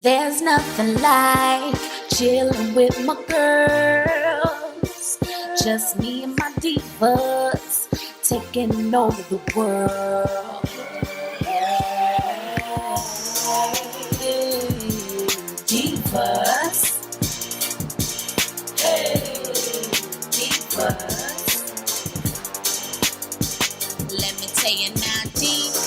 There's nothing like chilling with my girls. Just me and my divas taking over the world. Divas. Hey, divas. Let me tell you now, D-I-V-A-S.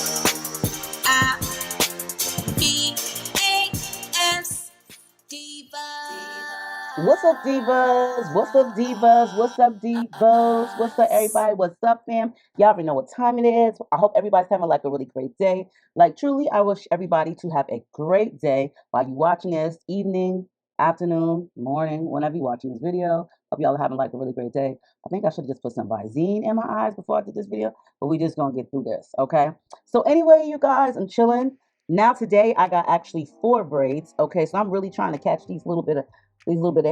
Divas. What's up, divas? What's up, divas? What's up, divos? What's up, everybody? What's up, fam? Y'all already know what time it is. I hope everybody's having like a really great day. Like, truly, I wish everybody to have a great day while you're watching this, evening, afternoon, morning, whenever you're watching this video. Hope y'all are having like a really great day. I think I should just put some Visine in my eyes before I did this video, but we just gonna get through this, okay? So anyway, you guys, I'm chilling. Now today I got actually 4 braids, okay? So I'm really trying to catch these little bit of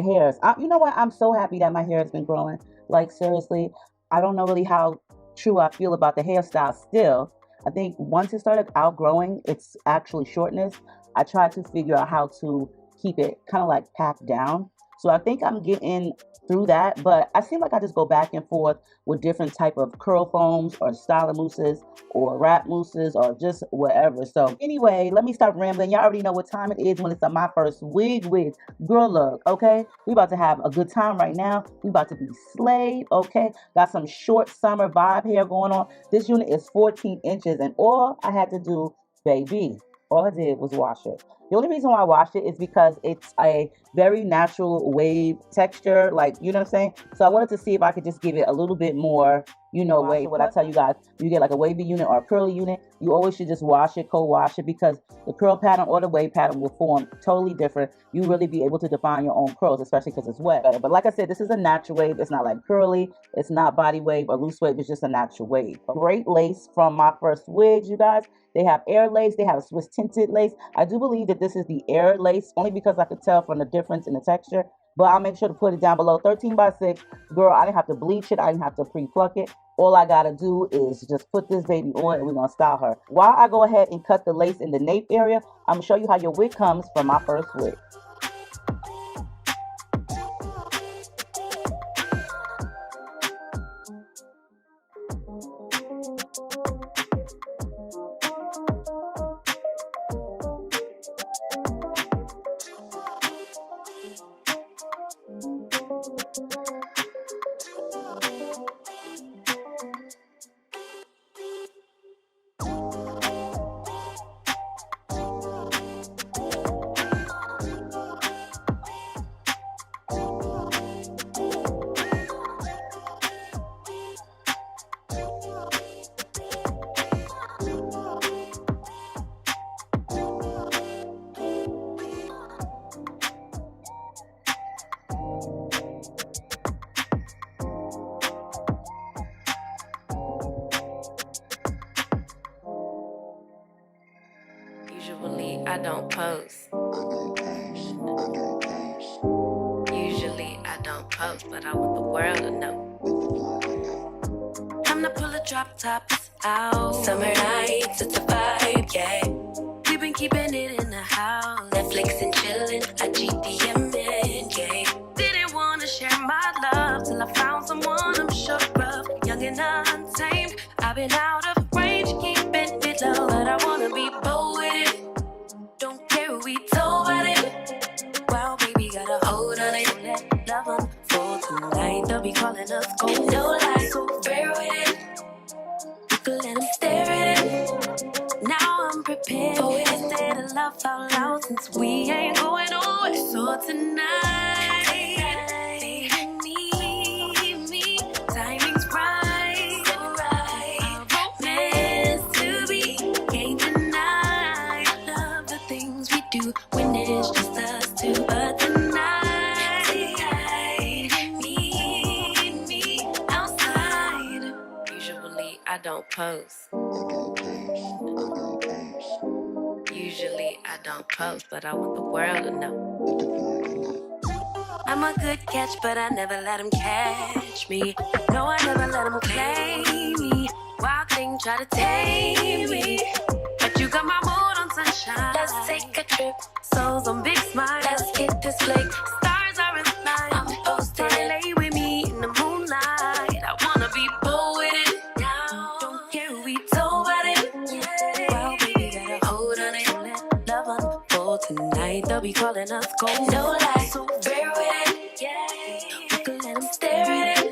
hairs. You know what? I'm so happy that my hair has been growing. Like, seriously, I don't know really how true I feel about the hairstyle still. I think once it started outgrowing its actually shortness, I tried to figure out how to keep it kind of like packed down. So I think I'm getting through that, but I seem like I just go back and forth with different type of curl foams or styler mousses or wrap mousses or just whatever. So anyway, let me stop rambling. Y'all already know what time it is when it's my first wig with girl look, okay? We about to have a good time right now. We about to be slayed, okay? Got some short summer vibe here going on. This unit is 14 inches and all I had to do, baby, all I did was wash it. The only reason why I washed it is because it's a very natural wave texture, like, you know what I'm saying? So I wanted to see if I could just give it a little bit more, you know, wave. What I tell you guys, you get like a wavy unit or a curly unit, you always should just wash it, co-wash it, because the curl pattern or the wave pattern will form totally different. You really be able to define your own curls, especially because it's wet. But like I said, this is a natural wave. It's not like curly. It's not body wave or loose wave. It's just a natural wave. Great lace from MyFirstWig, you guys. They have air lace. They have Swiss tinted lace. I do believe that this is the air lace, only because I could tell from the difference in the texture. But I'll make sure to put it down below. 13 by 6. Girl, I didn't have to bleach it. I didn't have to pre-pluck it. All I got to do is just put this baby on and we're going to style her. While I go ahead and cut the lace in the nape area, I'm going to show you how your wig comes from MyFirstWig. Usually I don't post. Usually I don't post, but I want the world to know. Time to pull the drop tops out. Summer nights, it's a vibe, yeah. We've been keeping it in the house. Netflix and chillin', I GDMing, yeah. Didn't wanna share my love till I found someone I'm sure of. Young and untamed, I've been out of range, keeping it low, but I wanna be bold with it. Don't care who we told about it. Wow, baby, got a hold on it. Love unfold tonight. They'll be calling us gold. No lies, so fair with it. You can let them stare at it. Now I'm prepared for it. Instead of laugh out loud since we ain't going nowhere. So tonight, baby, me, timing's right. So right. Our romance to be, can't deny. Love the things we do when it's just us two. But tonight, meet me outside. Usually I don't post. Usually I don't post, but I want the world to know. I'm a good catch, but I never let them catch me. No, I never let them claim me. Wild thing try to tame me, but you got my mood on sunshine. Let's take a trip. Souls on big smile. Let's hit this flick. Stars are in line. I'm posted. Lay with me in the moonlight. I wanna be bold with it now. Don't care who we told about it. Well, baby, gotta hold on it. Let love unfold tonight. They'll be calling us gold. No lies, so bear with it. We can let them stare at it.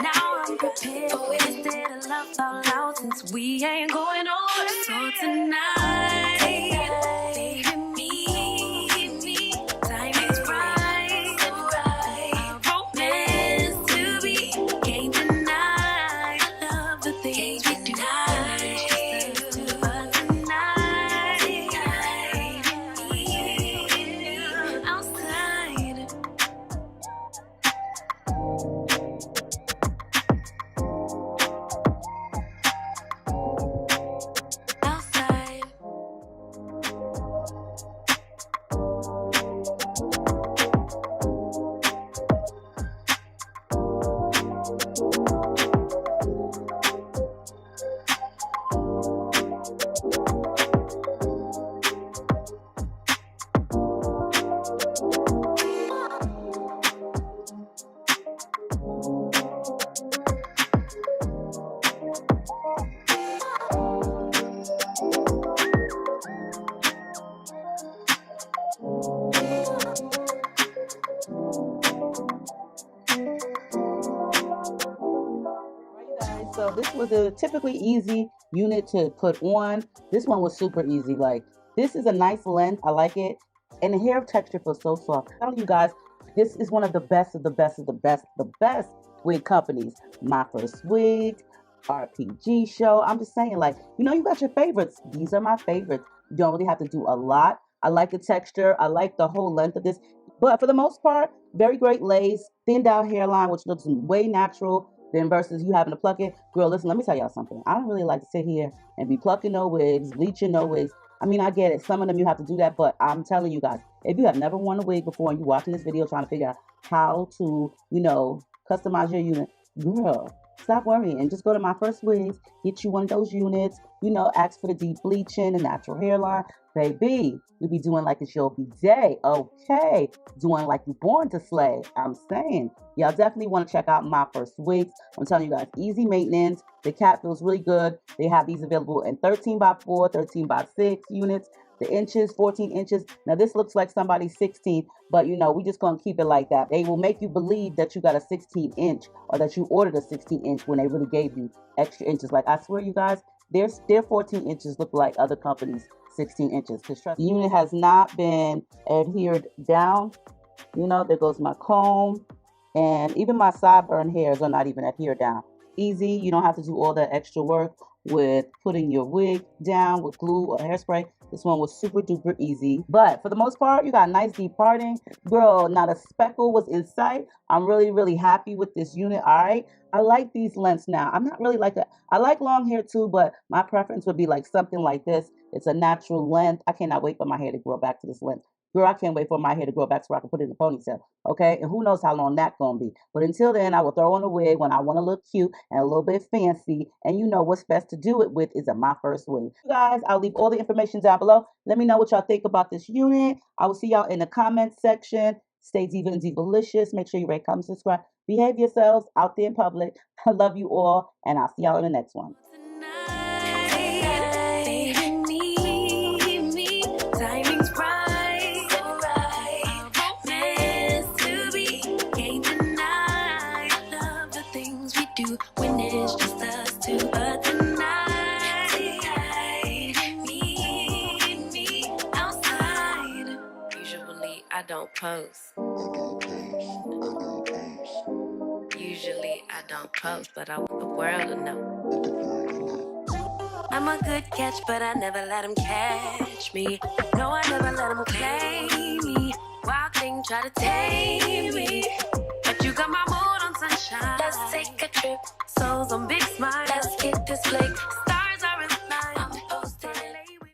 Now I'm prepared for it. Instead of love out loud since we ain't going nowhere. So tonight, baby, meet me. Time is right. Our romance to be. Can't deny. I love the things we do. But tonight, outside. Outside. Alright, you guys, so this was a typically easy unit to put on. This one was super easy. Like, this is a nice length. I like it. And the hair texture feels so soft. I'm telling you guys, this is one of the best of the best of the best, the best wig companies. MyFirstWig, RPG Show. I'm just saying, like, you got your favorites. These are my favorites. You don't really have to do a lot. I like the texture. I like the whole length of this. But for the most part, very great lace, thinned out hairline, which looks way natural than versus you having to pluck it. Girl, listen, let me tell y'all something. I don't really like to sit here and be plucking no wigs, bleaching no wigs. I mean, I get it. Some of them you have to do that, but I'm telling you guys, if you have never worn a wig before and you're watching this video trying to figure out how to, customize your unit, girl, stop worrying and just go to MyFirstWigs, get you one of those units, ask for the deep bleaching, the natural hairline. Baby, you'll be doing like it's your day, okay? Doing like you're born to slay. I'm saying, y'all definitely want to check out MyFirstWigs. I'm telling you guys, easy maintenance. The cap feels really good. They have these available in 13x4, 13x6 units. The inches, 14 inches. Now this looks like somebody's 16, but we just gonna keep it like that. They will make you believe that you got a 16-inch or that you ordered a 16-inch when they really gave you extra inches. Like, I swear, you guys, their 14 inches look like other companies' 16 inches. Because trust me, the unit has not been adhered down. There goes my comb, and even my sideburn hairs are not even adhered down. Easy. You don't have to do all that extra work with putting your wig down with glue or hairspray. This one was super duper easy. But for the most part, you got nice deep parting. Girl, not a speckle was in sight. I'm really, really happy with this unit. All right. I like these lengths now. I'm not really like that. I like long hair too, but my preference would be like something like this. It's a natural length. I cannot wait for my hair to grow back to this length. Girl, I can't wait for my hair to grow back so I can put it in a ponytail, okay? And who knows how long that's going to be. But until then, I will throw on a wig when I want to look cute and a little bit fancy. And what's best to do it with is a MyFirstWig. You guys, I'll leave all the information down below. Let me know what y'all think about this unit. I will see y'all in the comments section. Stay diva and divalicious. Make sure you rate, comment, subscribe. Behave yourselves out there in public. I love you all, and I'll see y'all in the next one. When it's just us two, but tonight, meet me outside. Usually I don't post. Usually I don't post, but I want the world to know. I'm a good catch, but I never let them catch me. No, I never let them claim me. Wild thing try to tame me, but you got my mood on sunshine. Let's take a trip, souls on big smile. Let's hit this flick. Start